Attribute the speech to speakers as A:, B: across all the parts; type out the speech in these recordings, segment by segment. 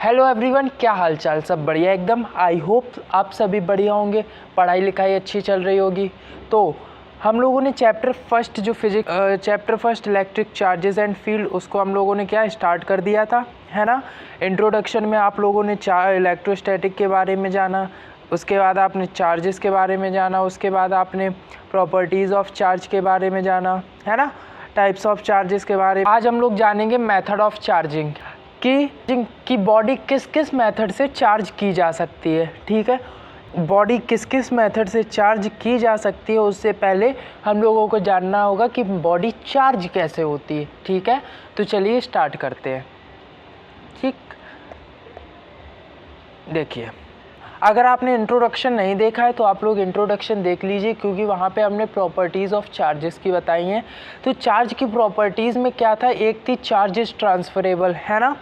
A: Hello everyone, क्या हाल चाल? सब बढ़िया एकदम। आई होप आप सभी बढ़िया होंगे, पढ़ाई लिखाई अच्छी चल रही होगी। तो हम लोगों ने chapter first electric charges and field, उसको हम लोगों ने क्या स्टार्ट कर दिया था, है ना। इंट्रोडक्शन में आप लोगों ने इलेक्ट्रोस्टैटिक के बारे में जाना, उसके बाद आपने चार्जेस के बारे में जाना, उसके बाद आपने प्रॉपर्टीज़ ऑफ चार्ज के बारे में जाना, है ना, टाइप्स ऑफ चार्जेस के बारे में। आज हम लोग जानेंगे मेथड ऑफ चार्जिंग कि बॉडी किस किस मेथड से चार्ज की जा सकती है। ठीक है, बॉडी किस किस मेथड से चार्ज की जा सकती है, उससे पहले हम लोगों को जानना होगा कि बॉडी चार्ज कैसे होती है। ठीक है, तो चलिए स्टार्ट करते हैं। ठीक, देखिए, अगर आपने इंट्रोडक्शन नहीं देखा है तो आप लोग इंट्रोडक्शन देख लीजिए, क्योंकि वहाँ पे हमने प्रॉपर्टीज़ ऑफ चार्जेस की बताई हैं। तो चार्ज की प्रॉपर्टीज़ में क्या था, एक थी चार्ज इज ट्रांसफरेबल, है ना।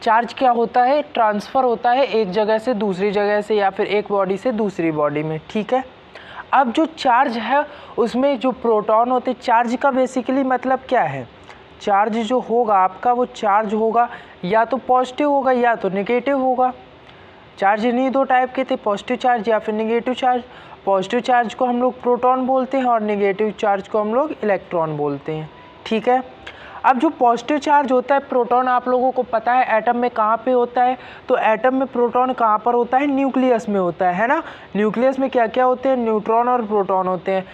A: चार्ज क्या होता है, ट्रांसफ़र होता है एक जगह से दूसरी जगह से, या फिर एक बॉडी से दूसरी बॉडी में। ठीक है, अब जो चार्ज है उसमें जो प्रोटॉन होते, चार्ज का बेसिकली मतलब क्या है, चार्ज जो होगा आपका वो चार्ज होगा या तो पॉजिटिव होगा या तो नेगेटिव होगा। चार्ज इन्हीं दो टाइप के थे, पॉजिटिव चार्ज या फिर नेगेटिव चार्ज। पॉजिटिव चार्ज को हम लोग प्रोटॉन बोलते हैं और नेगेटिव चार्ज को हम लोग इलेक्ट्रॉन बोलते हैं। ठीक है, अब जो पॉजिटिव चार्ज होता है प्रोटॉन, आप लोगों को पता है एटम में कहाँ पे होता है, तो एटम में प्रोटॉन कहाँ पर होता है, न्यूक्लियस में होता है ना। न्यूक्लियस में क्या क्या होते हैं, न्यूट्रॉन और प्रोटॉन होते हैं।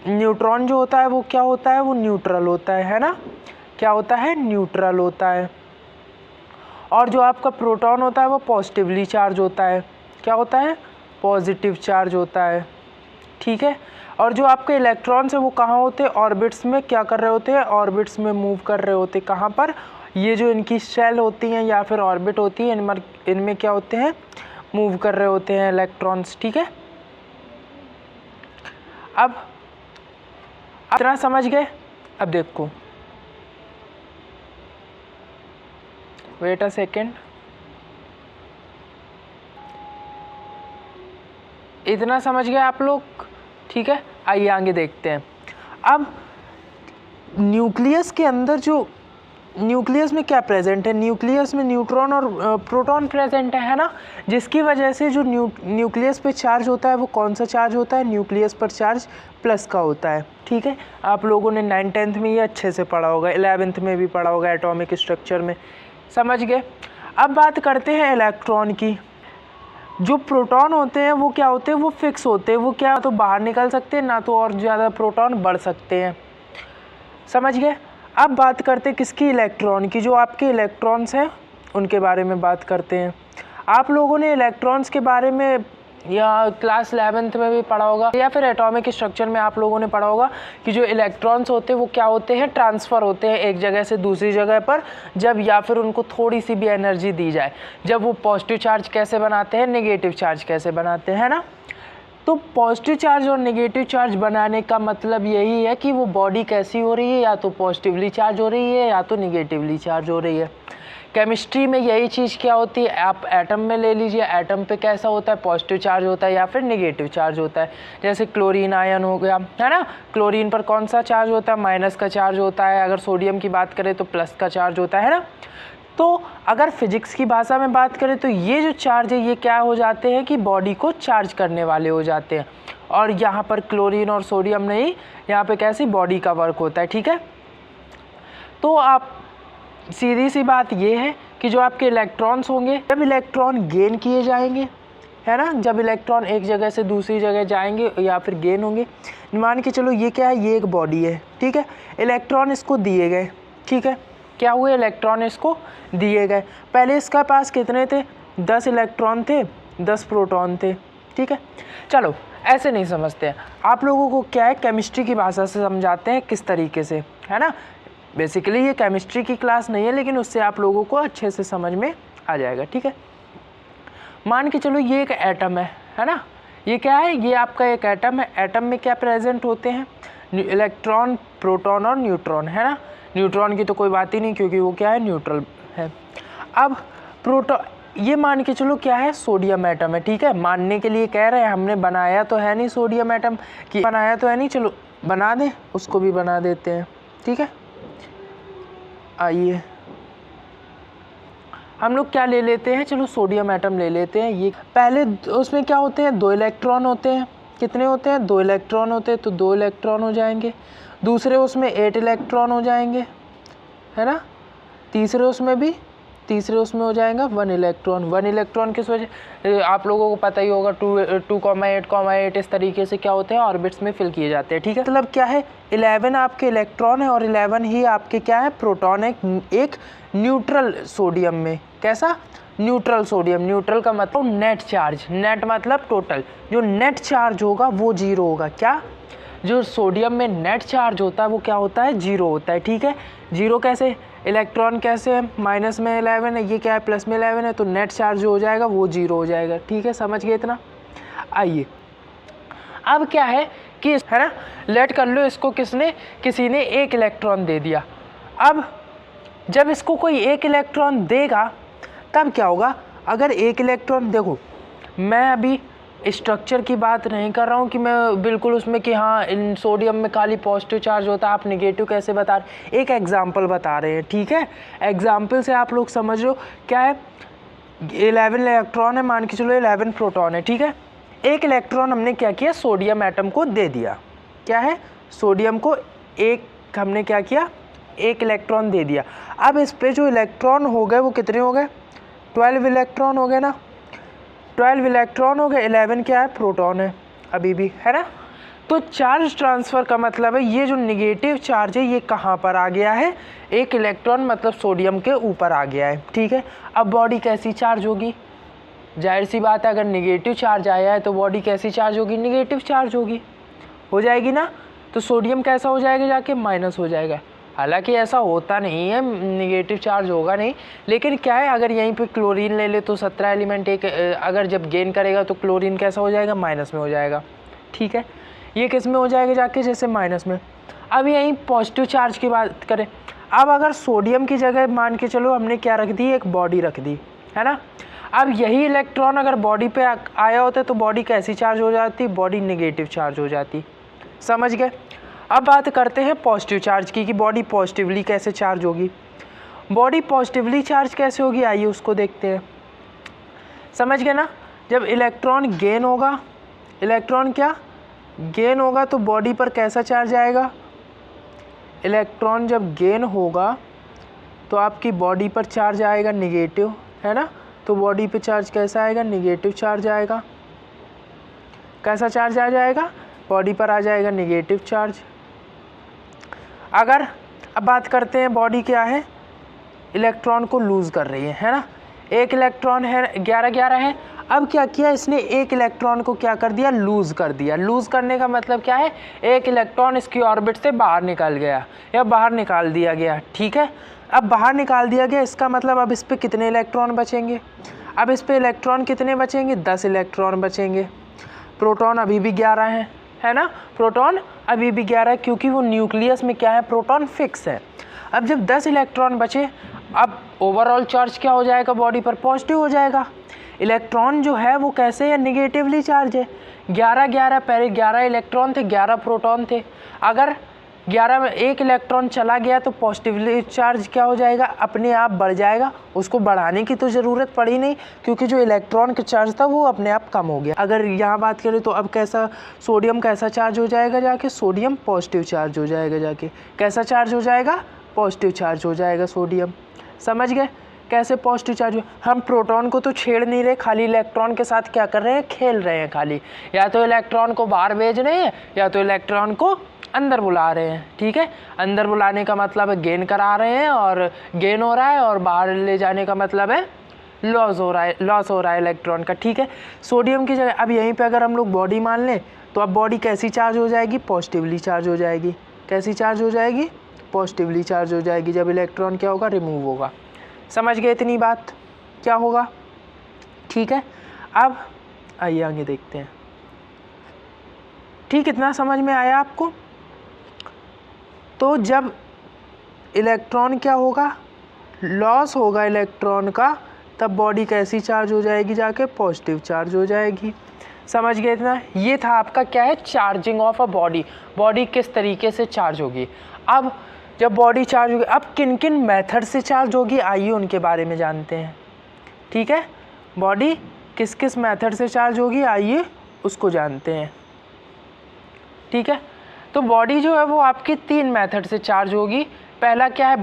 A: न्यूट्रॉन जो होता है वो क्या होता है, वो न्यूट्रल होता है ना। क्या होता है, न्यूट्रल होता है। और जो आपका प्रोटॉन होता है वो पॉजिटिवली चार्ज होता है। क्या होता है, पॉजिटिव चार्ज होता है। ठीक है, और जो आपके इलेक्ट्रॉन्स है वो कहाँ होते हैं, ऑर्बिट्स में क्या कर रहे होते हैं, ऑर्बिट्स में मूव कर रहे होते हैं। कहाँ पर, ये जो इनकी शेल होती हैं या फिर ऑर्बिट होती है, इनमें क्या होते हैं, मूव कर रहे होते हैं इलेक्ट्रॉन्स। ठीक है, अब इतना समझ गए। अब देखो, वेट अ सेकेंड, इतना समझ गए आप लोग। ठीक है, आइए आगे देखते हैं। अब न्यूक्लियस के अंदर जो न्यूक्लियस में क्या प्रेजेंट है, न्यूक्लियस में न्यूट्रॉन और प्रोटॉन प्रेजेंट है ना, जिसकी वजह से जो न्यूक्लियस पे चार्ज होता है वो कौन सा चार्ज होता है, न्यूक्लियस पर चार्ज प्लस का होता है। ठीक है, आप लोगों ने 9th में ये अच्छे से पढ़ा होगा, 11th में भी पढ़ा होगा एटॉमिक स्ट्रक्चर में, समझ गए। अब बात करते हैं इलेक्ट्रॉन की। जो प्रोटॉन होते हैं वो क्या होते हैं, वो फिक्स होते हैं, वो क्या तो बाहर निकल सकते हैं ना तो और ज़्यादा प्रोटॉन बढ़ सकते हैं, समझ गए। अब बात करते हैं किसकी, इलेक्ट्रॉन की। जो आपके इलेक्ट्रॉन्स हैं उनके बारे में बात करते हैं। आप लोगों ने इलेक्ट्रॉन्स के बारे में या क्लास 11th में भी पढ़ा होगा या फिर एटॉमिक स्ट्रक्चर में आप लोगों ने पढ़ा होगा कि जो इलेक्ट्रॉन्स होते हैं वो क्या होते हैं, ट्रांसफ़र होते हैं एक जगह से दूसरी जगह पर, जब या फिर उनको थोड़ी सी भी एनर्जी दी जाए। जब वो पॉजिटिव चार्ज कैसे बनाते हैं, नेगेटिव चार्ज कैसे बनाते हैं ना। तो पॉजिटिव चार्ज और नेगेटिव चार्ज बनाने का मतलब यही है कि वो बॉडी कैसी हो रही है, या तो पॉजिटिवली चार्ज हो रही है या तो नेगेटिवली चार्ज हो रही है। केमिस्ट्री में यही चीज़ क्या होती है, आप एटम में ले लीजिए, एटम पे कैसा होता है, पॉजिटिव चार्ज होता है या फिर नेगेटिव चार्ज होता है। जैसे क्लोरीन आयन हो गया, है ना, क्लोरीन पर कौन सा चार्ज होता है, माइनस का चार्ज होता है। अगर सोडियम की बात करें तो प्लस का चार्ज होता है ना। तो अगर फिजिक्स की भाषा में बात करें तो ये जो चार्ज है ये क्या हो जाते हैं कि बॉडी को चार्ज करने वाले हो जाते हैं। और यहाँ पर क्लोरीन और सोडियम नहीं, यहाँ पे कैसी बॉडी का वर्क होता है। ठीक है, तो आप सीधी सी बात ये है कि जो आपके इलेक्ट्रॉन्स होंगे, जब इलेक्ट्रॉन गेन किए जाएंगे, है ना, जब इलेक्ट्रॉन एक जगह से दूसरी जगह जाएंगे या फिर गेन होंगे, मान के चलो ये क्या है, ये एक बॉडी है। ठीक है, इलेक्ट्रॉन इसको दिए गए। ठीक है, क्या हुए, इलेक्ट्रॉन इसको दिए गए। पहले इसका पास कितने थे, 10 इलेक्ट्रॉन थे, 10 प्रोटॉन थे। ठीक है, चलो ऐसे नहीं समझते हैं, आप लोगों को क्या है, केमिस्ट्री की भाषा से समझाते हैं किस तरीके से, है ना। बेसिकली ये केमिस्ट्री की क्लास नहीं है, लेकिन उससे आप लोगों को अच्छे से समझ में आ जाएगा। ठीक है, मान के चलो ये एक एटम है ना, ये क्या है, ये आपका एक एटम है। एटम में क्या प्रेजेंट होते हैं, इलेक्ट्रॉन, प्रोटॉन और न्यूट्रॉन, है ना। न्यूट्रॉन की तो कोई बात ही नहीं, क्योंकि वो क्या है, न्यूट्रल है। अब प्रोटॉन, ये मान के चलो क्या है, सोडियम एटम है। ठीक है, मानने के लिए कह रहे हैं, हमने बनाया तो है नहीं सोडियम एटम कि बनाया तो है नहीं, चलो बना दें, उसको भी बना देते हैं। ठीक है, आइए हम लोग क्या ले लेते हैं, चलो सोडियम एटम ले लेते हैं। ये पहले उसमें क्या होते हैं, 2 इलेक्ट्रॉन होते हैं। कितने होते हैं, 2 इलेक्ट्रॉन होते हैं, तो 2 इलेक्ट्रॉन हो जाएंगे। दूसरे उसमें 8 इलेक्ट्रॉन हो जाएंगे, है ना। तीसरे उसमें हो जाएगा 1 इलेक्ट्रॉन। 1 इलेक्ट्रॉन किस वजह, आप लोगों को पता ही होगा, 2,8,8 इस तरीके से क्या होते हैं, ऑर्बिट्स में फिल किए जाते हैं, ठीक है। मतलब क्या है, 11 आपके इलेक्ट्रॉन है और 11 ही आपके क्या है, प्रोटॉन है एक न्यूट्रल सोडियम में। कैसा, न्यूट्रल सोडियम। न्यूट्रल का मतलब नेट चार्ज, नेट मतलब टोटल, जो नेट चार्ज होगा वो 0 होगा। क्या, जो सोडियम में नेट चार्ज होता है वो क्या होता है, 0 होता है, ठीक है। 0 कैसे, इलेक्ट्रॉन कैसे है, माइनस में 11 है, ये क्या है प्लस में 11 है, तो नेट चार्ज जो हो जाएगा वो 0 हो जाएगा, ठीक है। समझ गए इतना। आइए अब क्या है कि, है ना, लेट कर लो इसको किसी ने 1 इलेक्ट्रॉन दे दिया। अब जब इसको कोई 1 इलेक्ट्रॉन देगा तब क्या होगा, अगर 1 इलेक्ट्रॉन, देखो मैं अभी स्ट्रक्चर की बात नहीं कर रहा हूँ कि मैं बिल्कुल उसमें कि हाँ इन सोडियम में खाली पॉजिटिव चार्ज होता है, आप नेगेटिव कैसे बता रहे, एक एग्जांपल बता रहे हैं, ठीक है। एग्जांपल से आप लोग समझ लो क्या है, 11 इलेक्ट्रॉन है, मान के चलो 11 प्रोटॉन है, ठीक है। 1 इलेक्ट्रॉन हमने क्या किया, सोडियम एटम को दे दिया। क्या है, सोडियम को हमने क्या किया, 1 इलेक्ट्रॉन दे दिया। अब इस पे जो इलेक्ट्रॉन हो गए वो कितने हो गए, 12 इलेक्ट्रॉन हो गए ना, 12 इलेक्ट्रॉन हो गए। 11 क्या है, प्रोटॉन है अभी भी, है ना। तो चार्ज ट्रांसफ़र का मतलब है ये जो निगेटिव चार्ज है ये कहाँ पर आ गया है, 1 इलेक्ट्रॉन मतलब सोडियम के ऊपर आ गया है, ठीक है। अब बॉडी कैसी चार्ज होगी, जाहिर सी बात है अगर निगेटिव चार्ज आया है तो बॉडी कैसी चार्ज होगी, निगेटिव चार्ज होगी, हो जाएगी ना। तो सोडियम कैसा हो जाएगा, जाके माइनस हो जाएगा। हालांकि ऐसा होता नहीं है, निगेटिव चार्ज होगा नहीं, लेकिन क्या है, अगर यहीं पे क्लोरीन ले ले तो 17 एलिमेंट एक, अगर जब गेन करेगा तो क्लोरीन कैसा हो जाएगा, माइनस में हो जाएगा, ठीक है। ये किस में हो जाएगा जाके, जैसे माइनस में। अब यहीं पॉजिटिव चार्ज की बात करें, अब अगर सोडियम की जगह मान के चलो हमने क्या रख दी, एक बॉडी रख दी, है ना। अब यही इलेक्ट्रॉन अगर बॉडी पे आया होता तो बॉडी कैसी चार्ज हो जाती, बॉडी नेगेटिव चार्ज हो जाती, समझ गए। अब बात करते हैं पॉजिटिव चार्ज की, कि बॉडी पॉजिटिवली कैसे चार्ज होगी। बॉडी पॉजिटिवली चार्ज कैसे होगी, आइए उसको देखते हैं। समझ गए ना, जब इलेक्ट्रॉन गेन होगा, इलेक्ट्रॉन क्या गेन होगा तो बॉडी पर कैसा चार्ज आएगा, इलेक्ट्रॉन जब गेन होगा तो आपकी बॉडी पर चार्ज आएगा निगेटिव, है ना। तो बॉडी पे चार्ज कैसा आएगा, निगेटिव चार्ज आएगा। कैसा चार्ज आ जाएगा, बॉडी पर आ जाएगा निगेटिव चार्ज। अगर अब बात करते हैं बॉडी क्या है, इलेक्ट्रॉन को लूज़ कर रही है ना। 1 इलेक्ट्रॉन है, 11 है। अब क्या किया इसने, 1 इलेक्ट्रॉन को क्या कर दिया, लूज़ कर दिया। लूज़ करने का मतलब क्या है, 1 इलेक्ट्रॉन इसकी ऑर्बिट से बाहर निकल गया या बाहर निकाल दिया गया, ठीक है। अब बाहर निकाल दिया गया, इसका मतलब अब इस पर कितने इलेक्ट्रॉन बचेंगे, अब इस पर इलेक्ट्रॉन कितने बचेंगे, 10 इलेक्ट्रॉन बचेंगे। प्रोटॉन अभी भी 11 है ना, प्रोटॉन अभी भी 11 है, क्योंकि वो न्यूक्लियस में क्या है, प्रोटॉन फिक्स है। अब जब 10 इलेक्ट्रॉन बचे, अब ओवरऑल चार्ज क्या हो जाएगा, बॉडी पर पॉजिटिव हो जाएगा। इलेक्ट्रॉन जो है वो कैसे है, निगेटिवली चार्ज है। 11 पहले 11 इलेक्ट्रॉन थे, 11 प्रोटॉन थे। अगर 11 में 1 इलेक्ट्रॉन चला गया तो पॉजिटिवली चार्ज क्या हो जाएगा, अपने आप बढ़ जाएगा। उसको बढ़ाने की तो ज़रूरत पड़ी नहीं, क्योंकि जो इलेक्ट्रॉन का चार्ज था वो अपने आप कम हो गया। अगर यहाँ बात करें तो अब कैसा, सोडियम कैसा चार्ज हो जाएगा जाके, सोडियम पॉजिटिव चार्ज हो जाएगा जाके। कैसा चार्ज हो जाएगा, पॉजिटिव चार्ज हो जाएगा सोडियम। समझ गए कैसे पॉजिटिव चार्ज। हम प्रोटॉन को तो छेड़ नहीं रहे, खाली इलेक्ट्रॉन के साथ क्या कर रहे हैं, खेल रहे हैं खाली। या तो इलेक्ट्रॉन को बाहर भेज रहे हैं या तो इलेक्ट्रॉन को अंदर बुला रहे हैं, ठीक है। अंदर बुलाने का मतलब है गेन करा रहे हैं और गेन हो रहा है, और बाहर ले जाने का मतलब है लॉस हो रहा है इलेक्ट्रॉन का, ठीक है। सोडियम की जगह अब यहीं पे अगर हम लोग बॉडी मान लें तो अब बॉडी कैसी चार्ज हो जाएगी, पॉजिटिवली चार्ज हो जाएगी। कैसी चार्ज हो जाएगी, पॉजिटिवली चार्ज हो जाएगी। जब इलेक्ट्रॉन क्या होगा, रिमूव होगा। समझ गए इतनी बात, क्या होगा, ठीक है। अब आइए आगे देखते हैं, ठीक, इतना समझ में आया आपको। तो जब इलेक्ट्रॉन क्या होगा, लॉस होगा इलेक्ट्रॉन का, तब बॉडी कैसी चार्ज हो जाएगी, जाके पॉजिटिव चार्ज हो जाएगी। समझ गए इतना। ये था आपका क्या है, charging of a body. Body किस तरीके से चार्ज होगी। अब जब बॉडी चार्ज होगी, अब किन किन मेथड से चार्ज होगी, आइए उनके बारे में जानते हैं। ठीक है। बॉडी किस किस मेथड से चार्ज होगी, आइए उसको जानते हैं, ठीक है। तो बॉडी जो है वो आपकी 3 मेथड से चार्ज होगी। पहला क्या है,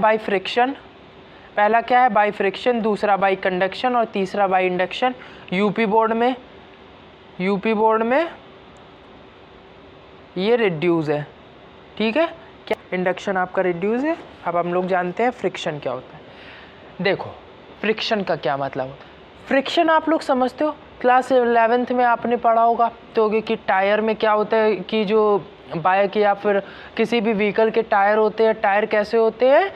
A: बाय फ्रिक्शन। दूसरा बाय कंडक्शन और तीसरा बाय इंडक्शन। यूपी बोर्ड में ये रिड्यूस है, ठीक है। क्या इंडक्शन आपका रिड्यूस है। अब हम लोग जानते हैं फ्रिक्शन क्या होता है। देखो फ्रिक्शन का क्या मतलब होता है। फ्रिक्शन आप लोग समझते हो, क्लास 11th में आपने पढ़ा होगा तो कि टायर में क्या होता है कि जो बाइक या फिर किसी भी व्हीकल के टायर होते हैं, टायर कैसे होते हैं,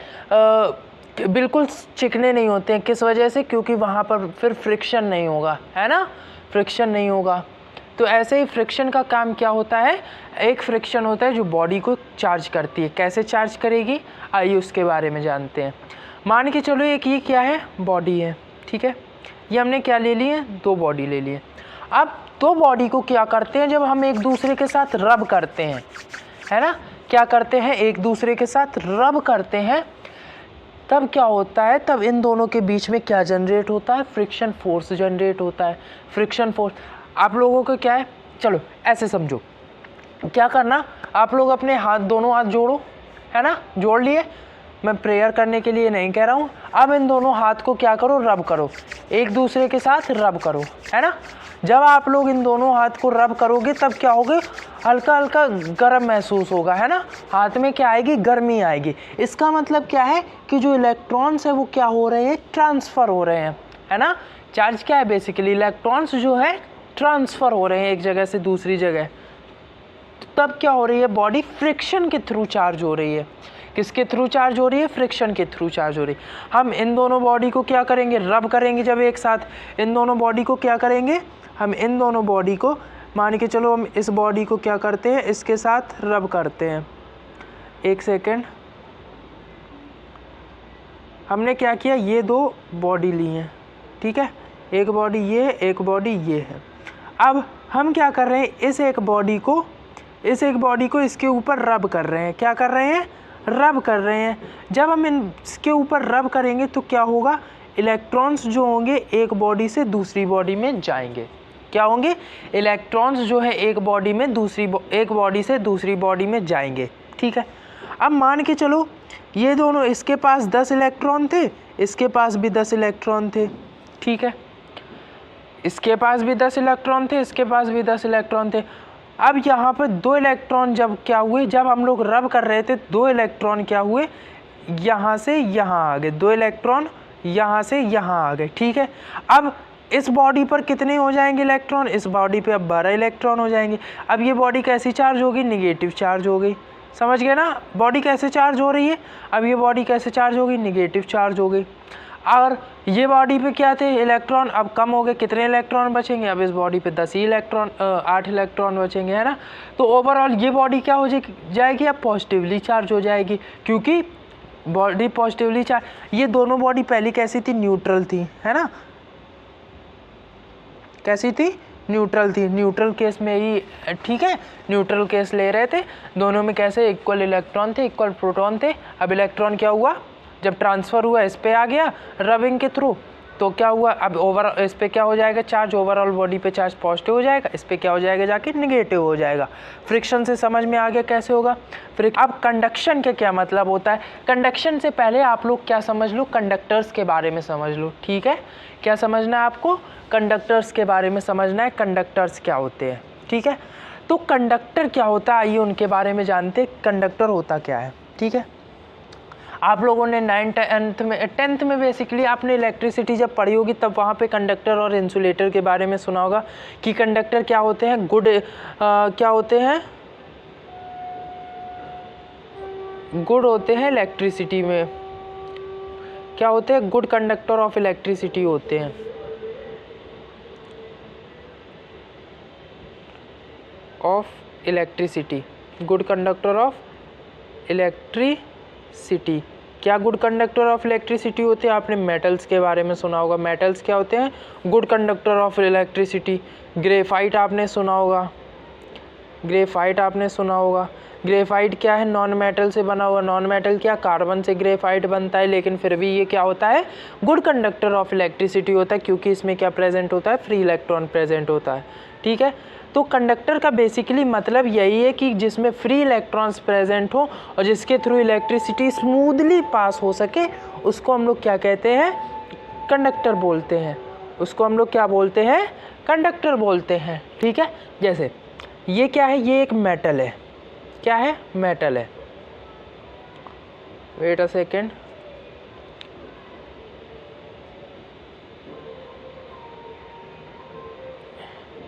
A: बिल्कुल चिकने नहीं होते हैं। किस वजह से, क्योंकि वहाँ पर फिर फ्रिक्शन नहीं होगा, है ना, फ्रिक्शन नहीं होगा। तो ऐसे ही फ्रिक्शन का काम क्या होता है, एक फ्रिक्शन होता है जो बॉडी को चार्ज करती है। कैसे चार्ज करेगी, आइए उसके बारे में जानते हैं। मान के चलो एक ये क्या है, बॉडी है, ठीक है। ये हमने क्या ले लिए, 2 बॉडी ले लिए। अब 2 बॉडी को क्या करते हैं, जब हम एक दूसरे के साथ रब करते हैं, है ना, क्या करते हैं, एक दूसरे के साथ रब करते हैं, तब क्या होता है, तब इन दोनों के बीच में क्या जनरेट होता है, फ्रिक्शन फोर्स जनरेट होता है। फ्रिक्शन फोर्स आप लोगों को क्या है, चलो ऐसे समझो, क्या करना, आप लोग अपने हाथ, दोनों हाथ जोड़ो, है ना, जोड़ लिए। मैं प्रेयर करने के लिए नहीं कह रहा हूँ। अब इन दोनों हाथ को क्या करो, रब करो, एक दूसरे के साथ रब करो, है ना। जब आप लोग इन दोनों हाथ को रब करोगे तब क्या होगा, हल्का हल्का गर्म महसूस होगा, है ना, हाथ में क्या आएगी, गर्मी आएगी। इसका मतलब क्या है कि जो इलेक्ट्रॉन्स है वो क्या हो रहे हैं, ट्रांसफ़र हो रहे हैं, है ना। चार्ज क्या है, बेसिकली इलेक्ट्रॉन्स जो है ट्रांसफ़र हो रहे हैं एक जगह से दूसरी जगह। तब क्या हो रही है, बॉडी फ्रिक्शन के थ्रू चार्ज हो रही है। किसके थ्रू चार्ज हो रही है, फ्रिक्शन के थ्रू चार्ज हो रही है। हम इन दोनों बॉडी को क्या करेंगे, रब करेंगे। जब एक साथ इन दोनों बॉडी को क्या करेंगे, हम इन दोनों बॉडी को, मान के चलो हम इस बॉडी को क्या करते हैं, इसके साथ रब करते हैं। एक सेकेंड, हमने क्या किया, ये 2 बॉडी ली हैं, ठीक है, एक बॉडी ये, एक बॉडी ये है। अब हम क्या कर रहे हैं, इस एक बॉडी को इसके ऊपर रब कर रहे हैं। क्या कर रहे हैं, रब कर रहे हैं। जब हम इसके ऊपर रब करेंगे तो क्या होगा, इलेक्ट्रॉन्स जो होंगे एक बॉडी से दूसरी बॉडी में जाएंगे। क्या होंगे, इलेक्ट्रॉन्स जो है एक बॉडी से दूसरी बॉडी में जाएंगे, ठीक है। अब मान के चलो ये दोनों, इसके पास 10 इलेक्ट्रॉन थे, इसके पास भी 10 इलेक्ट्रॉन थे, ठीक है, इसके पास भी 10 इलेक्ट्रॉन थे, इसके पास भी 10 इलेक्ट्रॉन थे। अब यहाँ पर 2 इलेक्ट्रॉन जब क्या हुए, जब हम लोग रब कर रहे थे 2 इलेक्ट्रॉन क्या हुए, यहाँ से यहाँ आ गए, 2 इलेक्ट्रॉन यहाँ से यहाँ आ गए, ठीक है। अब इस बॉडी पर कितने हो जाएंगे इलेक्ट्रॉन, इस बॉडी पे अब 12 इलेक्ट्रॉन हो जाएंगे। अब ये बॉडी कैसी चार्ज होगी, निगेटिव चार्ज हो गई। समझ गए ना, बॉडी कैसे चार्ज हो रही है, अब ये बॉडी कैसे चार्ज होगी, निगेटिव चार्ज हो गई। और ये बॉडी पे क्या थे, इलेक्ट्रॉन अब कम हो गए, कितने इलेक्ट्रॉन बचेंगे, अब इस बॉडी पे 10 ही इलेक्ट्रॉन, 8 इलेक्ट्रॉन बचेंगे, है ना। तो ओवरऑल ये बॉडी क्या हो जाएगी, अब पॉजिटिवली चार्ज हो जाएगी, क्योंकि बॉडी पॉजिटिवली चार्ज। ये दोनों बॉडी पहली कैसी थी, न्यूट्रल थी, है ना, कैसी थी, न्यूट्रल थी। न्यूट्रल केस में ही, ठीक है, न्यूट्रल केस ले रहे थे, दोनों में कैसे इक्वल इलेक्ट्रॉन थे, इक्वल प्रोटॉन थे। अब इलेक्ट्रॉन क्या हुआ, जब ट्रांसफ़र हुआ इस पे आ गया रबिंग के थ्रू, तो क्या हुआ, अब ओवरऑल इस पे क्या हो जाएगा चार्ज, ओवरऑल बॉडी पे चार्ज पॉजिटिव हो जाएगा, इस पे क्या हो जाएगा जाके निगेटिव हो जाएगा। फ्रिक्शन से समझ में आ गया कैसे होगा। अब कंडक्शन के क्या मतलब होता है, कंडक्शन से पहले आप लोग क्या समझ लो, कंडक्टर्स के बारे में समझ लो, ठीक है। क्या समझना है आपको, कंडक्टर्स के बारे में समझना है, कंडक्टर्स क्या होते हैं, ठीक है। तो कंडक्टर क्या होता है, आइए उनके बारे में जानते, कंडक्टर होता क्या है, ठीक है। आप लोगों ने 10th में बेसिकली आपने इलेक्ट्रिसिटी जब पढ़ी होगी तब वहाँ पे कंडक्टर और इंसुलेटर के बारे में सुना होगा कि कंडक्टर क्या होते हैं, क्या होते हैं, गुड होते हैं इलेक्ट्रिसिटी में, क्या होते हैं, गुड कंडक्टर ऑफ इलेक्ट्रिसिटी होते हैं, of electricity, good conductor of electricity. क्या गुड कंडक्टर ऑफ इलेक्ट्रिसिटी होते हैं, आपने मेटल्स के बारे में सुना होगा, मेटल्स क्या होते हैं, good conductor of electricity. Graphite आपने सुना होगा, ग्रेफाइट आपने सुना होगा। ग्रेफाइट क्या है? नॉन मेटल से बना हुआ। नॉन मेटल क्या? कार्बन से ग्रेफाइट बनता है, लेकिन फिर भी ये क्या होता है? गुड कंडक्टर ऑफ इलेक्ट्रिसिटी होता है, क्योंकि इसमें क्या प्रेजेंट होता है? फ्री इलेक्ट्रॉन प्रेजेंट होता है। ठीक है, तो कंडक्टर का बेसिकली मतलब यही है कि जिसमें फ्री इलेक्ट्रॉन्स प्रेजेंट हो और जिसके थ्रू इलेक्ट्रिसिटी स्मूथली पास हो सके, उसको हम लोग क्या कहते हैं? कंडक्टर बोलते हैं। उसको हम लोग क्या बोलते हैं? कंडक्टर बोलते हैं। ठीक है, जैसे ये क्या है? ये एक मेटल है। क्या है? मेटल है। वेट अ सेकेंड,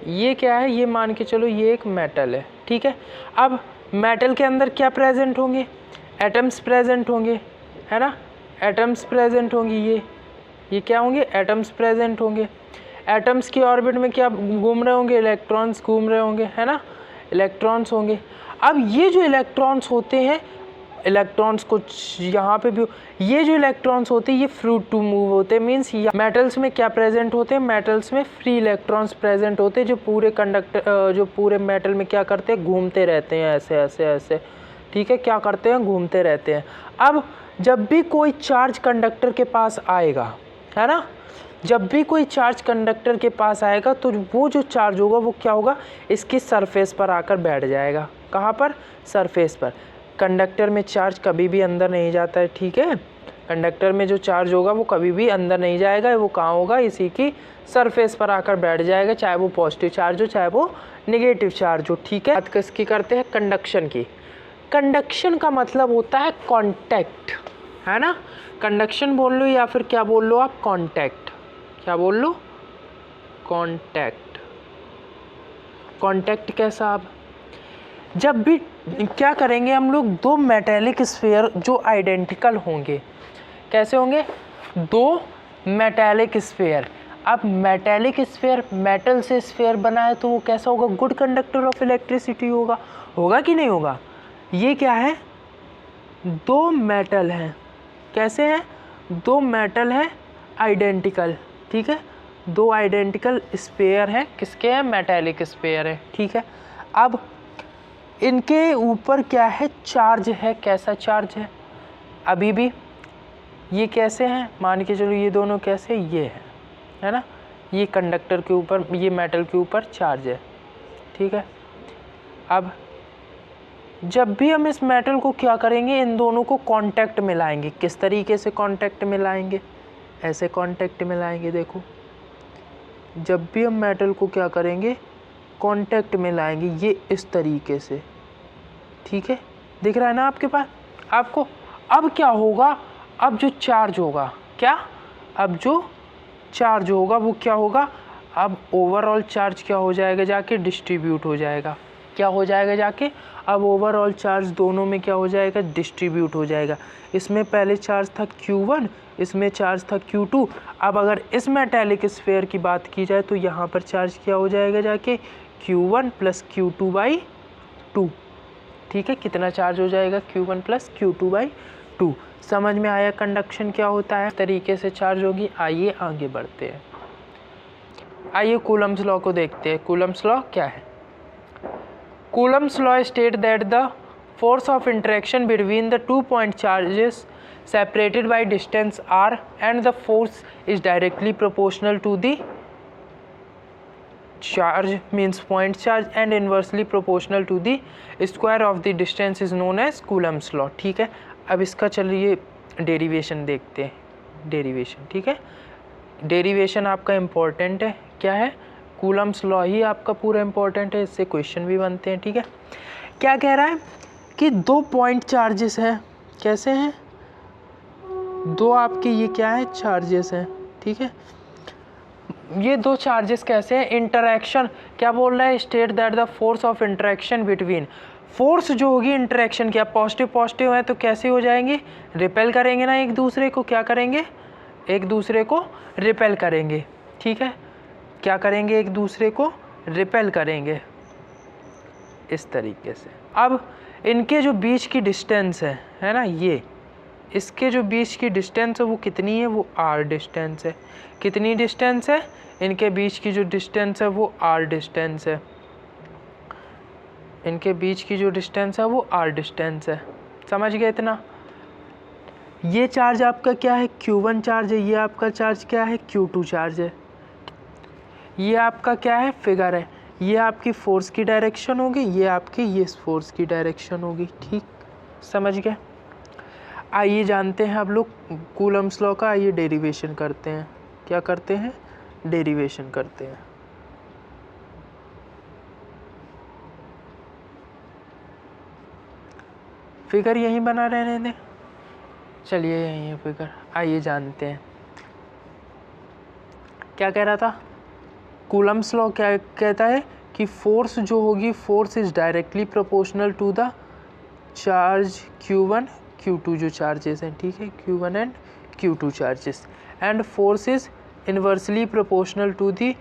A: ये क्या है? ये मान के चलो ये एक मेटल है। ठीक है, अब मेटल के अंदर क्या प्रेजेंट होंगे? एटम्स प्रेजेंट होंगे, है ना? एटम्स प्रेजेंट होंगी। ये क्या होंगे? एटम्स प्रेजेंट होंगे। एटम्स की ऑर्बिट में क्या घूम रहे होंगे? इलेक्ट्रॉन्स घूम रहे होंगे, है ना? इलेक्ट्रॉन्स होंगे। अब ये जो इलेक्ट्रॉन्स होते हैं, इलेक्ट्रॉन्स को यहाँ पे भी, ये जो इलेक्ट्रॉन्स होते हैं ये फ्री टू मूव होते हैं। मीन्स मेटल्स में क्या प्रेजेंट होते हैं? मेटल्स में फ्री इलेक्ट्रॉन्स प्रेजेंट होते हैं, जो पूरे कंडक्टर जो पूरे मेटल में क्या करते हैं? घूमते रहते हैं, ऐसे ऐसे ऐसे। ठीक है, क्या करते हैं? घूमते रहते हैं। अब जब भी कोई चार्ज कंडक्टर के पास आएगा, है ना, जब भी कोई चार्ज कंडक्टर के पास आएगा तो वो जो चार्ज होगा वो क्या होगा? इसकी सरफेस पर आकर बैठ जाएगा। कहाँ पर? सरफेस पर। कंडक्टर में चार्ज कभी भी अंदर नहीं जाता है। ठीक है, कंडक्टर में जो चार्ज होगा वो कभी भी अंदर नहीं जाएगा, वो कहाँ होगा? इसी की सरफेस पर आकर बैठ जाएगा, चाहे वो पॉजिटिव चार्ज हो चाहे वो नेगेटिव चार्ज हो। ठीक है, बात किसकी करते हैं? कंडक्शन की। कंडक्शन का मतलब होता है कॉन्टैक्ट, है ना? कंडक्शन बोल लो या फिर क्या बोल लो आप? कॉन्टैक्ट। क्या बोल लो? कॉन्टैक्ट। कॉन्टैक्ट कैसा? आप जब भी क्या करेंगे हम लोग? दो मेटेलिक स्फीयर जो आइडेंटिकल होंगे, कैसे होंगे? दो मेटेलिक स्फीयर। अब मेटेलिक स्फीयर मेटल से स्फीयर बना है तो वो कैसा होगा? गुड कंडक्टर ऑफ इलेक्ट्रिसिटी होगा। होगा कि नहीं होगा? ये क्या है? दो मेटल हैं। कैसे हैं? दो मेटल हैं आइडेंटिकल। ठीक है, दो आइडेंटिकल स्फीयर हैं। किसके हैं? मेटेलिक स्फीयर है। ठीक है, अब इनके ऊपर क्या है? चार्ज है। कैसा चार्ज है? अभी भी ये कैसे हैं? मान के चलो ये दोनों कैसे? ये है ना? ये कंडक्टर के ऊपर, ये मेटल के ऊपर चार्ज है। ठीक है, अब जब भी हम इस मेटल को क्या करेंगे? इन दोनों को कांटेक्ट में लाएंगे। किस तरीके से कांटेक्ट में लाएंगे? ऐसे कांटेक्ट में लाएंगे। देखो, जब भी हम मेटल को क्या करेंगे? कांटेक्ट में लाएंगे, ये इस तरीके से। ठीक है, दिख रहा है ना आपके पास आपको? अब क्या होगा? अब जो चार्ज होगा, क्या? अब जो चार्ज होगा वो क्या होगा? अब ओवरऑल चार्ज क्या हो जाएगा? जाके डिस्ट्रीब्यूट हो जाएगा। क्या हो जाएगा? जाके अब ओवरऑल चार्ज दोनों में क्या हो जाएगा? डिस्ट्रीब्यूट हो जाएगा। इसमें पहले चार्ज था Q1, इसमें चार्ज था Q2। अब अगर इस मेटेलिक स्फीयर की बात की जाए तो यहाँ पर चार्ज क्या हो जाएगा? जाके Q1 + Q2/2। ठीक है, कितना चार्ज हो जाएगा? Q1 + Q2/2। समझ में आया कंडक्शन क्या होता है? तरीके से चार्ज होगी। आइए आगे बढ़ते हैं। आइए कूलम्स लॉ को देखते हैं। कूलम्स लॉ क्या है? Coulomb's law state that the force of interaction between the 2 point charges separated by distance r and the force is directly proportional to the charge means point charge and inversely proportional to the square of the distance is known as Coulomb's law। ठीक है, अब इसका चलिए derivation देखते हैं। Derivation, ठीक है, derivation आपका इम्पोर्टेंट है। क्या है? कूलम्स लॉ ही आपका पूरा इम्पोर्टेंट है, इससे क्वेश्चन भी बनते हैं। ठीक है, क्या कह रहा है कि दो पॉइंट चार्जेस हैं। कैसे हैं? दो आपके ये क्या है? चार्जेस हैं। ठीक है, ये दो चार्जेस कैसे हैं? इंटरैक्शन। क्या बोल रहा है? State that the force of interaction between, force जो होगी इंटरैक्शन की, पॉजिटिव पॉजिटिव है तो कैसे हो जाएंगे? रिपेल करेंगे ना एक दूसरे को। क्या करेंगे? एक दूसरे को रिपेल करेंगे। ठीक है, क्या करेंगे? एक दूसरे को रिपेल करेंगे इस तरीके से। अब इनके जो बीच की डिस्टेंस है ना, ये इसके जो बीच की डिस्टेंस है वो कितनी है? वो r डिस्टेंस है। कितनी डिस्टेंस है? इनके बीच की जो डिस्टेंस है वो r डिस्टेंस है। इनके बीच की जो डिस्टेंस है वो r डिस्टेंस है। समझ गए इतना? ये चार्ज आपका क्या है, Q1 चार्ज है, ये आपका चार्ज क्या है, Q2 चार्ज है। ये आपका क्या है, फिगर है, ये आपकी फोर्स की डायरेक्शन होगी, ये आपकी ये फोर्स की डायरेक्शन होगी। ठीक, समझ गए? आइए जानते हैं अब लोग कूलम्स लॉ का। आइए डेरिवेशन करते हैं। क्या करते हैं? डेरिवेशन करते हैं। फिगर यहीं बना रहने दें, चलिए यहीं है फिगर। आइए जानते हैं क्या कह रहा था। कूलम्स लॉ क्या कहता है कि फोर्स जो होगी, force is directly proportional to the charge Q1 Q2 जो चार्जेस हैं, ठीक है, Q1 and Q2 charges, and force is inversely proportional to the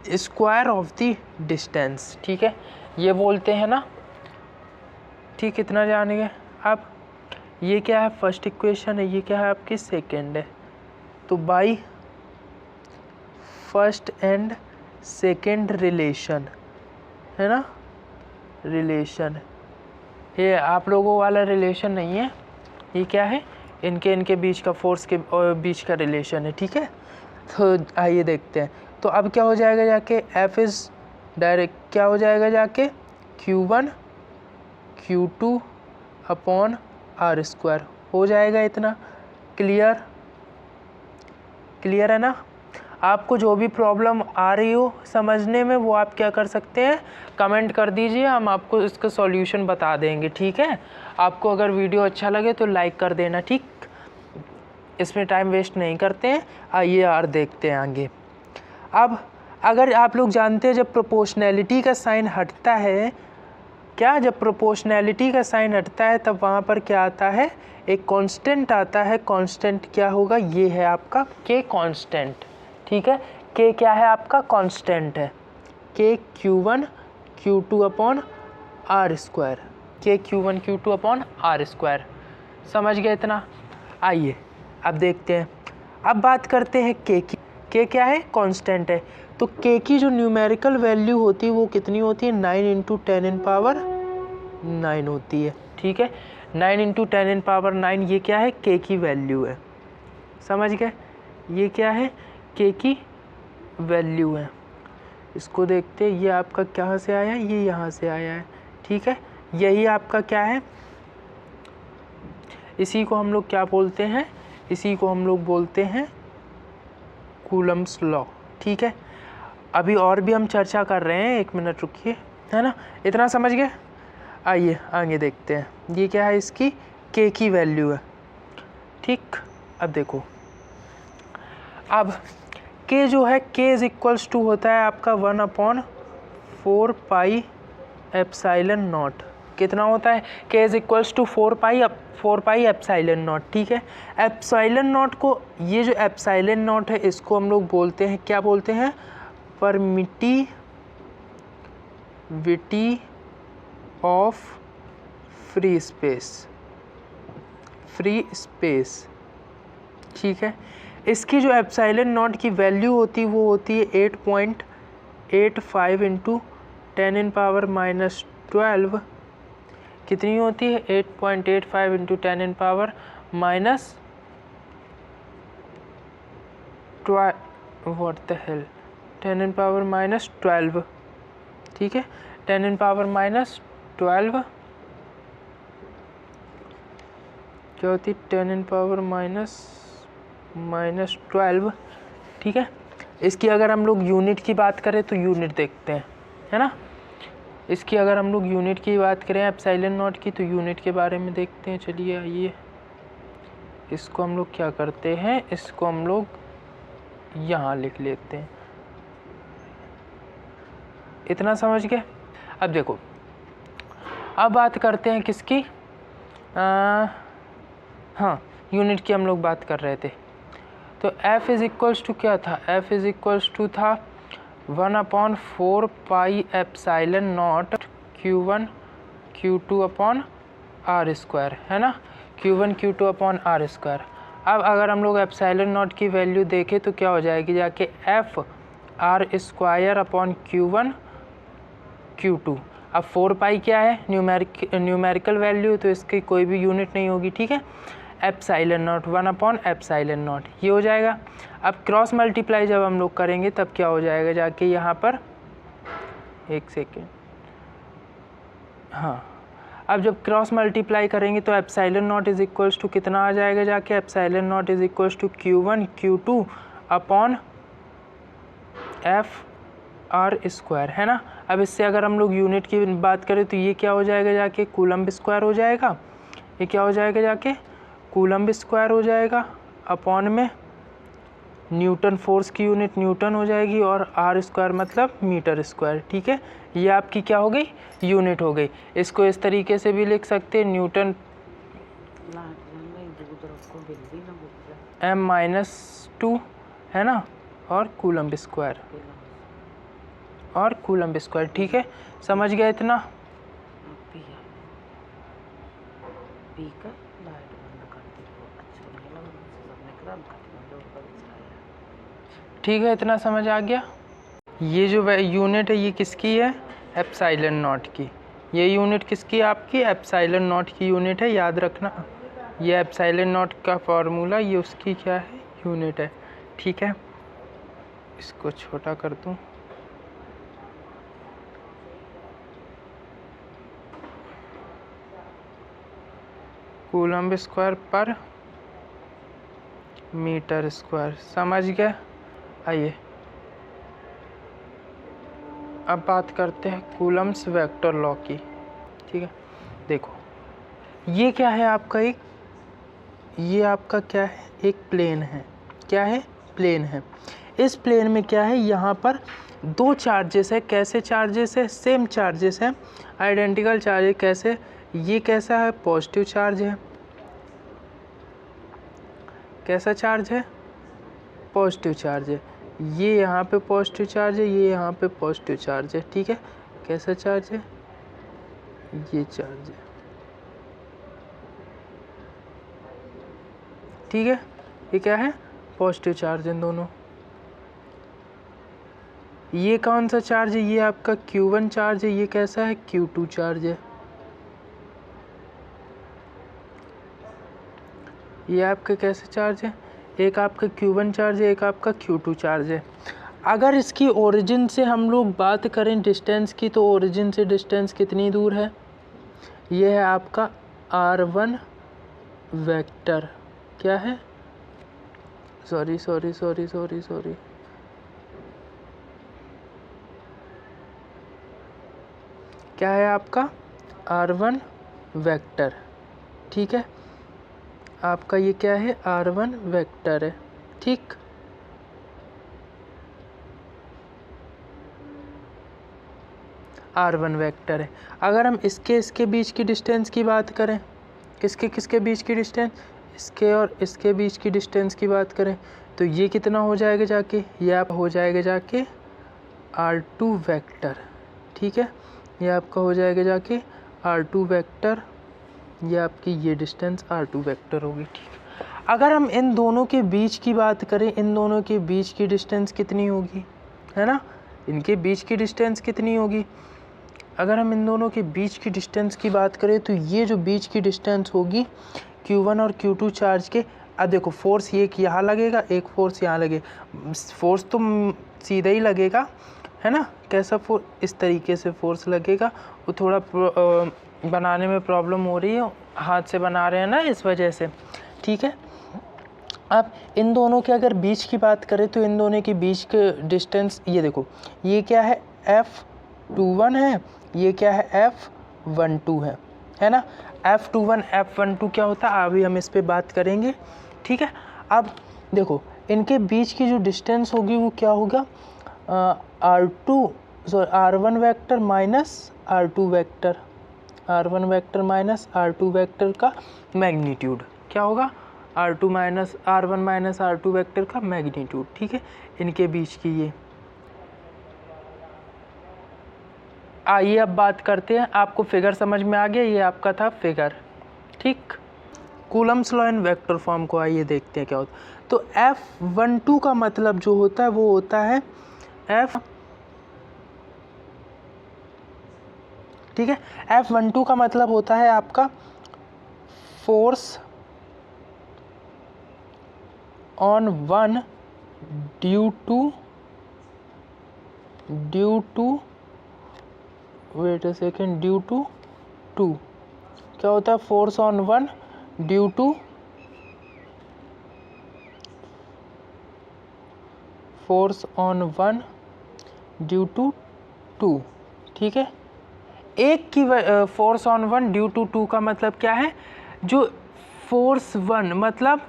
A: square of the distance. ठीक है, ये बोलते हैं ना। ठीक, इतना जानेंगे। अब ये क्या है, फर्स्ट इक्वेशन है, ये क्या है आपकी सेकेंड है। तो by first and second relation है ना, रिलेशन, ये आप लोगों वाला रिलेशन नहीं है, ये क्या है, इनके बीच का फोर्स के बीच का रिलेशन है। ठीक है, तो आइए देखते हैं। तो अब क्या हो जाएगा जाके, F इज़ डायरेक्ट क्या हो जाएगा जाके, Q1 Q2 अपॉन r² हो जाएगा। इतना क्लियर? क्लियर है ना? आपको जो भी प्रॉब्लम आ रही हो समझने में, वो आप क्या कर सकते हैं, कमेंट कर दीजिए, हम आपको इसका सॉल्यूशन बता देंगे। ठीक है, आपको अगर वीडियो अच्छा लगे तो लाइक कर देना। ठीक, इसमें टाइम वेस्ट नहीं करते हैं। आइए यार देखते हैं आगे। अब अगर आप लोग जानते हैं जब प्रोपोर्शनैलिटी का साइन हटता है, क्या, जब प्रोपोर्शनैलिटी का साइन हटता है तब वहाँ पर क्या आता है, एक कांस्टेंट आता है। कांस्टेंट क्या होगा, ये है आपका K कांस्टेंट। ठीक है, K क्या है आपका, कांस्टेंट है, K Q1 Q2 upon r², K Q1 Q2 upon r²। समझ गए इतना? आइए अब देखते हैं। अब बात करते हैं K की। K क्या है, कांस्टेंट है। तो K की जो न्यूमेरिकल वैल्यू होती है वो कितनी होती है, 9 × 10⁹ होती है। ठीक है, 9 × 10⁹ ये क्या है, K की वैल्यू है। समझ गए? ये क्या है, K की वैल्यू है। इसको देखते हैं, ये आपका कहाँ से आया है, ये यहाँ से आया है। ठीक है, यही आपका क्या है, इसी को हम लोग क्या बोलते हैं, इसी को हम लोग बोलते हैं कूलम्स लॉ। ठीक है, अभी और भी हम चर्चा कर रहे हैं, 1 मिनट रुकिए, है ना। इतना समझ गए? आइए आगे देखते हैं। ये क्या है, इसकी K की वैल्यू है। ठीक, अब देखो, अब K जो है, K इज इक्वल्स टू होता है आपका 1/4 पाई एप्सिलॉन नॉट। कितना होता है, K is equals to 4 pi epsilon not. ठीक है, एप्सिलॉन नॉट को, ये जो एप्सिलॉन नॉट है इसको हम लोग बोलते हैं, क्या बोलते हैं, परमिटिविटी ऑफ फ्री स्पेस। ठीक है, इसकी जो एप्सिलॉन नॉट की वैल्यू होती है वो होती है 8.85 × 10⁻⁻12। कितनी होती है, 8.85 × 10⁻⁻12 व्हाट द हेल, 10⁻⁻12। ठीक है, 10⁻⁻12 क्या होती है, 10⁻⁻12। ठीक है, इसकी अगर हम लोग यूनिट की बात करें तो यूनिट देखते हैं, है ना। इसकी अगर हम लोग यूनिट की बात करें एप्सिलॉन नॉट की, तो यूनिट के बारे में देखते हैं। चलिए आइए, इसको हम लोग क्या करते हैं, इसको हम लोग यहाँ लिख लेते हैं। इतना समझ गए? अब देखो, अब बात करते हैं किसकी, हाँ, यूनिट की हम लोग बात कर रहे थे। तो F इज इक्वल्स टू क्या था, F इज इक्वल्स टू था 1/4 पाई epsilon not Q1 Q2 upon r², है ना, Q1 Q2 अपॉन r²। अब अगर हम लोग एप्सिलॉन नॉट की वैल्यू देखें तो क्या हो जाएगी जाके, F r² upon Q1 Q2। अब 4 पाई क्या है, न्यूमेरिकल वैल्यू, तो इसकी कोई भी यूनिट नहीं होगी, ठीक है। एप्साइलन नॉट 1/एप्साइलन नॉट ये हो जाएगा। अब क्रॉस मल्टीप्लाई जब हम लोग करेंगे तब क्या हो जाएगा जाके यहाँ पर, एक सेकेंड, हाँ, अब जब क्रॉस मल्टीप्लाई करेंगे तो epsilon not is equals to कितना आ जाएगा जाके, epsilon not is equals to Q1 Q2 upon F R square, है ना। अब इससे अगर हम लोग यूनिट की बात करें तो ये क्या हो जाएगा जाके, कूलम्ब स्क्वायर हो जाएगा। ये क्या हो जाएगा जाके, कूलम्ब स्क्वायर हो जाएगा अपॉन में न्यूटन, फोर्स की यूनिट न्यूटन हो जाएगी, और आर स्क्वायर मतलब मीटर स्क्वायर, ठीक है। ये आपकी क्या हो गई, यूनिट हो गई। इसको इस तरीके से भी लिख सकते हैं, न्यूटन m-2 है ना, और कूलम्ब स्क्वायर, और कूलम्ब स्क्वायर, ठीक है। समझ गए इतना। ठीक है, इतना समझ आ गया। ये जो यूनिट है ये किसकी है, एप्साइलन नॉट की। ये यूनिट किसकी है आपकी, एप्साइलन नॉट की यूनिट है, याद रखना। ये एप्साइलन नॉट का फॉर्मूला, ये उसकी क्या है, यूनिट है, ठीक है। इसको छोटा कर दूं, कूलम्ब स्क्वायर पर मीटर स्क्वायर, समझ गए। आइए अब बात करते हैं कूलम्ब्स वेक्टर लॉ की, ठीक है। देखो ये क्या है आपका, एक ये आपका क्या है, एक प्लेन है, क्या है, प्लेन है। इस प्लेन में क्या है, यहाँ पर दो चार्जेस है। कैसे चार्जेस है, सेम चार्जेस है, आइडेंटिकल चार्ज है। कैसे, ये कैसा है, पॉजिटिव चार्ज है। कैसा चार्ज है, पॉजिटिव चार्ज है। ये यहाँ पे पॉजिटिव चार्ज है, ये यहाँ पे पॉजिटिव चार्ज है, ठीक है। कैसा चार्ज है, ये चार्ज है, ठीक है। ये क्या है, पॉजिटिव चार्ज है दोनों। ये कौन सा चार्ज है, ये आपका Q1 चार्ज है। ये कैसा है, Q2 चार्ज है। ये आपके कैसे चार्ज है, एक आपका Q1 चार्ज है, एक आपका Q2 चार्ज है। अगर इसकी ओरिजिन से हम लोग बात करें डिस्टेंस की, तो ओरिजिन से डिस्टेंस कितनी दूर है, ये है आपका R1 वेक्टर। क्या है, सॉरी, क्या है आपका R1 वेक्टर, ठीक है। आपका ये क्या है, R1 वेक्टर है, ठीक। R1 वेक्टर है। अगर हम इसके बीच की डिस्टेंस की बात करें, किसके बीच की डिस्टेंस, इसके और इसके बीच की डिस्टेंस की बात करें, तो ये कितना हो जाएगा जाके, ये आप हो जाएगा जाके R2 वेक्टर, ठीक है। ये आपका हो जाएगा जाके R2 वेक्टर, ये आपकी ये डिस्टेंस R2 वेक्टर होगी, ठीक। अगर हम इन दोनों के बीच की बात करें, इन दोनों के बीच की डिस्टेंस कितनी होगी, है ना, इनके बीच की डिस्टेंस कितनी होगी। अगर हम इन दोनों के बीच की डिस्टेंस की बात करें, तो ये जो बीच की डिस्टेंस होगी Q1 और Q2 चार्ज के, अब देखो फोर्स ये यहाँ लगेगा, एक फोर्स यहाँ लगेगा। फोर्स तो सीधा ही लगेगा, है ना। कैसा फोर्स, इस तरीके से फोर्स लगेगा। वो थोड़ा बनाने में प्रॉब्लम हो रही है, हाथ से बना रहे हैं ना, इस वजह से, ठीक है। अब इन दोनों के अगर बीच की बात करें, तो इन दोनों के बीच के डिस्टेंस, ये देखो, ये क्या है, F21 है, ये क्या है, F12 है ना। F21 F12 क्या होता है, अभी हम इस पे बात करेंगे, ठीक है। अब देखो इनके बीच की जो डिस्टेंस होगी वो क्या होगा, R1 vector minus R2 vector, R1 vector minus R2 vector का मैग्नीट्यूड क्या होगा, R1 माइनस R2 वेक्टर का मैग्नीट्यूड, ठीक है। इनके बीच की ये, आइए अब बात करते हैं। आपको फिगर समझ में आ गया, ये आपका था फिगर, ठीक। Coulomb's law in vector form को आइए देखते हैं क्या होता है। तो F12 का मतलब जो होता है वो होता है ठीक है। F12 का मतलब होता है आपका force on one due to wait a second, due to two. क्या होता है? Force on one due to force on one due to two, ठीक है। एक की force on one due to two का मतलब क्या है? जो फोर्स वन मतलब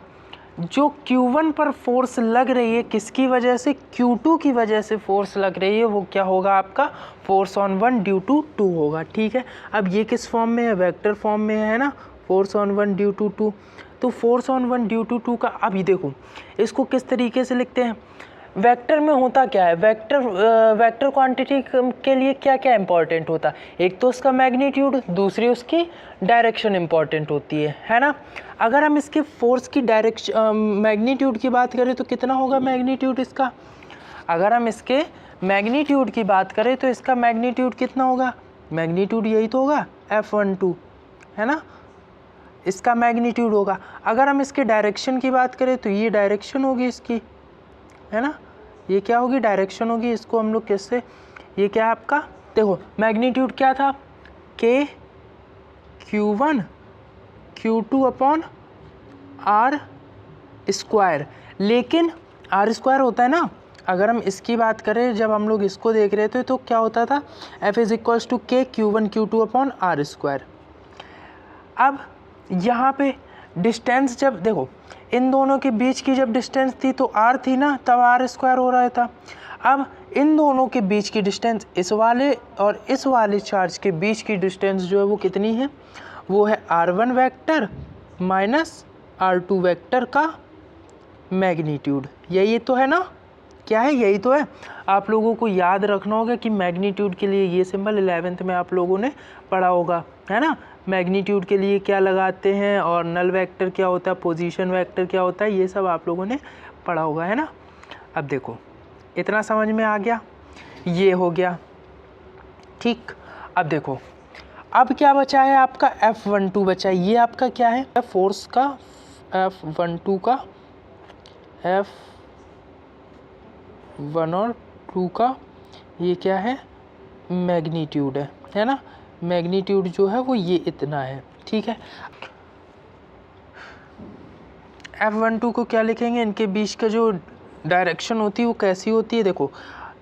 A: जो Q1 पर फोर्स लग रही है, किसकी वजह से? Q2 की वजह से फोर्स लग रही है, वो क्या होगा आपका? Force on one due to two होगा, ठीक है। अब ये किस फॉर्म में है? वेक्टर फॉर्म में है ना, force on one due to two. तो force on one due to two का अभी देखो इसको किस तरीके से लिखते हैं। वेक्टर में होता क्या है? वेक्टर क्वांटिटी के लिए क्या क्या इंपॉर्टेंट होता है? एक तो उसका मैग्नीट्यूड, दूसरी उसकी डायरेक्शन इंपॉर्टेंट होती है ना। अगर हम इसके फोर्स की डायरेक्शन मैग्नीट्यूड की बात करें तो कितना होगा मैग्नीट्यूड इसका? अगर हम इसके मैग्नीट्यूड की बात करें तो इसका मैग्नीट्यूड कितना होगा? मैग्नीट्यूड यही तो होगा F12, है ना, इसका मैग्नीट्यूड होगा। अगर हम इसके डायरेक्शन की बात करें तो ये डायरेक्शन होगी इसकी, है ना, ये क्या होगी? डायरेक्शन होगी। इसको हम लोग कैसे, ये क्या है आपका? देखो मैग्नीट्यूड क्या था? K Q1 Q2 upon R square, लेकिन R स्क्वायर होता है ना। अगर हम इसकी बात करें, जब हम लोग इसको देख रहे थे तो क्या होता था? F is equals to K Q1 Q2 upon R square. अब यहाँ पे डिस्टेंस, जब देखो इन दोनों के बीच की जब डिस्टेंस थी तो R थी ना, तब R स्क्वायर हो रहा था। अब इन दोनों के बीच की डिस्टेंस, इस वाले और इस वाले चार्ज के बीच की डिस्टेंस जो है वो कितनी है? वो है R1 vector minus R2 vector का मैग्नीट्यूड। यही तो है ना, क्या है? यही तो है। आप लोगों को याद रखना होगा कि मैग्नीट्यूड के लिए ये सिंबल 11th में आप लोगों ने पढ़ा होगा, है ना। मैग्नीट्यूड के लिए क्या लगाते हैं और नल वेक्टर क्या होता है, पोजीशन वेक्टर क्या होता है, ये सब आप लोगों ने पढ़ा होगा, है ना। अब देखो इतना समझ में आ गया, ये हो गया, ठीक। अब देखो अब क्या बचा है आपका? F12 बचा है। ये आपका क्या है? फोर्स का F12 का F1 और 2 का ये क्या है? मैग्नीट्यूड है ना। मैग्नीट्यूड जो है वो ये इतना है, ठीक है। F12 को क्या लिखेंगे? इनके बीच का जो डायरेक्शन होती है वो कैसी होती है? देखो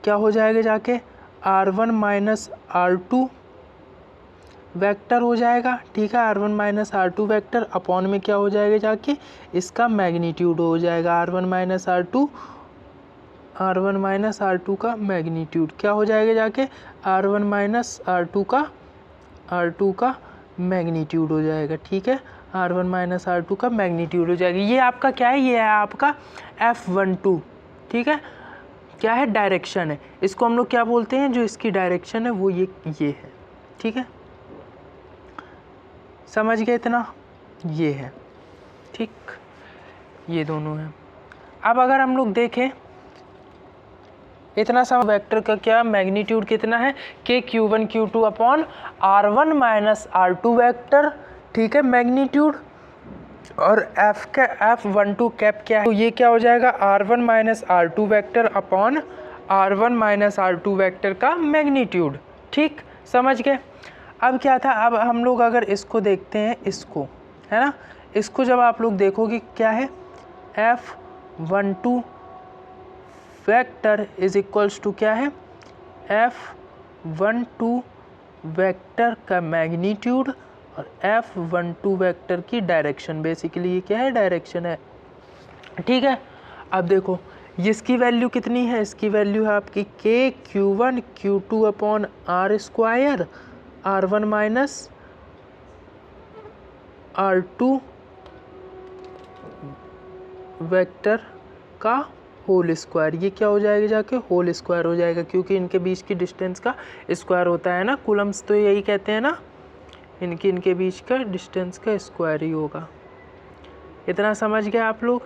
A: क्या हो जाएगा जाके, R1 माइनस R2 वेक्टर हो जाएगा, ठीक है। R1 minus R2 vector upon में क्या हो जाएगा जाके? इसका मैग्नीट्यूड हो जाएगा R1 माइनस R2 का मैग्नीट्यूड क्या हो जाएगा जाके? R1 माइनस R2 का मैग्नीट्यूड हो जाएगा, ठीक है। R1 माइनस R2 का मैग्नीट्यूड हो जाएगा। ये आपका क्या है? ये है आपका F12, ठीक है। क्या है? डायरेक्शन है। इसको हम लोग क्या बोलते हैं? जो इसकी डायरेक्शन है वो ये है, ठीक है। समझ गए इतना? ये है, ठीक, ये दोनों हैं। अब अगर हम लोग देखें इतना सा वेक्टर का क्या मैग्नीट्यूड कितना है? K Q1 Q2 upon R1 minus R2 vector, ठीक है, मैग्नीट्यूड। और F का F12 कैप क्या है? तो ये क्या हो जाएगा? R1 minus R2 vector upon R1 minus R2 vector का मैग्नीट्यूड, ठीक, समझ गए। अब क्या था? अब हम लोग अगर इसको देखते हैं, इसको, है ना, इसको जब आप लोग देखोगे क्या है? F12 vector is equals to क्या है? F12 वेक्टर का मैग्नीट्यूड और F12 वेक्टर की डायरेक्शन। बेसिकली ये क्या है? डायरेक्शन है, ठीक है। अब देखो इसकी वैल्यू कितनी है? इसकी वैल्यू है आपकी K Q1 Q2 upon R square R1 minus R2 vector का होल स्क्वायर। ये क्या हो जाएगा जाके? होल स्क्वायर हो जाएगा, क्योंकि इनके बीच की डिस्टेंस का स्क्वायर होता है ना। कूलम्स तो यही कहते हैं ना, इनके बीच का डिस्टेंस का स्क्वायर ही होगा। इतना समझ गए आप लोग,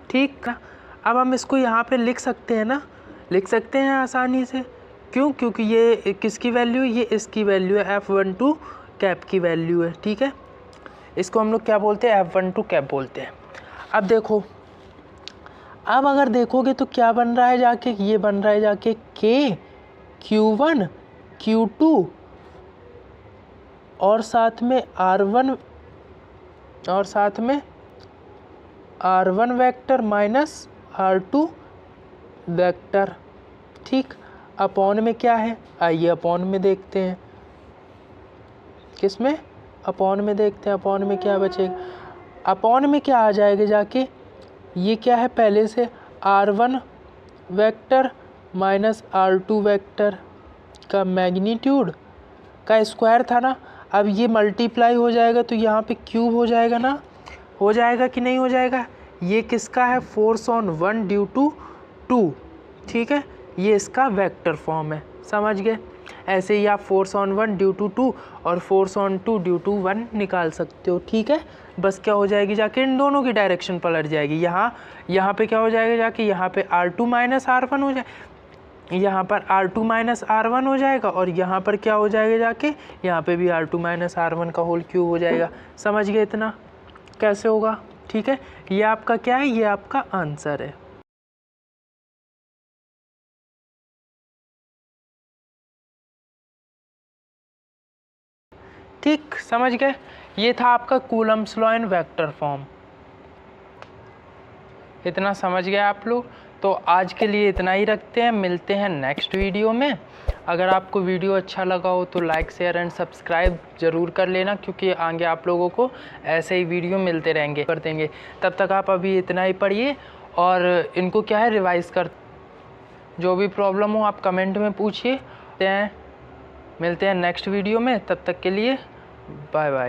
A: ठीक। अब हम इसको यहाँ पे लिख सकते हैं ना, लिख सकते हैं आसानी से। क्यों? क्योंकि ये किसकी वैल्यू है, ये इसकी वैल्यू है, F12 कैप की वैल्यू है, ठीक है। इसको हम लोग क्या बोलते हैं, F12 कैप बोलते हैं। अब देखो, अब अगर देखोगे तो क्या बन रहा है जाके, ये बन रहा है जाके K Q1 Q2 और साथ में R1 vector minus R2 vector, ठीक। अपॉन में क्या है, आइए अपॉन में देखते हैं, किस में, अपॉन में देखते हैं, अपॉन में क्या बचेगा, अपॉन में क्या आ जाएगा जाके, ये क्या है पहले से R1 vector minus R2 vector का मैग्नीट्यूड का स्क्वायर था ना। अब ये मल्टीप्लाई हो जाएगा तो यहाँ पे क्यूब हो जाएगा ना, हो जाएगा कि नहीं हो जाएगा। ये किसका है, फोर्स ऑन 1 ड्यू टू 2, ठीक है, ये इसका वेक्टर फॉर्म है, समझ गए। ऐसे ही आप फोर्स ऑन 1 ड्यू टू 2 और फोर्स ऑन 2 ड्यू टू 1 निकाल सकते हो, ठीक है। बस क्या हो जाएगी जाके, इन दोनों की डायरेक्शन पलट जाएगी। यहाँ पे क्या हो जाएगा जाके, यहाँ पे R2 माइनस R1 हो जाए, यहाँ पर R2 माइनस R1 हो जाएगा, और यहाँ पर क्या हो जाएगा जाके, यहाँ पे भी R2 माइनस R1 का होल क्यूब हो जाएगा। समझ गए इतना कैसे होगा, ठीक है। ये आपका क्या है, ये आपका आंसर है। ठीक, समझ गए। ये था आपका Coulomb's law in vector form. इतना समझ गए आप लोग। तो आज के लिए इतना ही रखते हैं, मिलते हैं नेक्स्ट वीडियो में। अगर आपको वीडियो अच्छा लगा हो तो लाइक शेयर एंड सब्सक्राइब ज़रूर कर लेना, क्योंकि आगे आप लोगों को ऐसे ही वीडियो मिलते रहेंगे, कर देंगे। तब तक आप अभी इतना ही पढ़िए और इनको क्या है रिवाइज़ कर, जो भी प्रॉब्लम हो आप कमेंट में पूछिए। मिलते हैं नेक्स्ट वीडियो में, तब तक के लिए बाय बाय।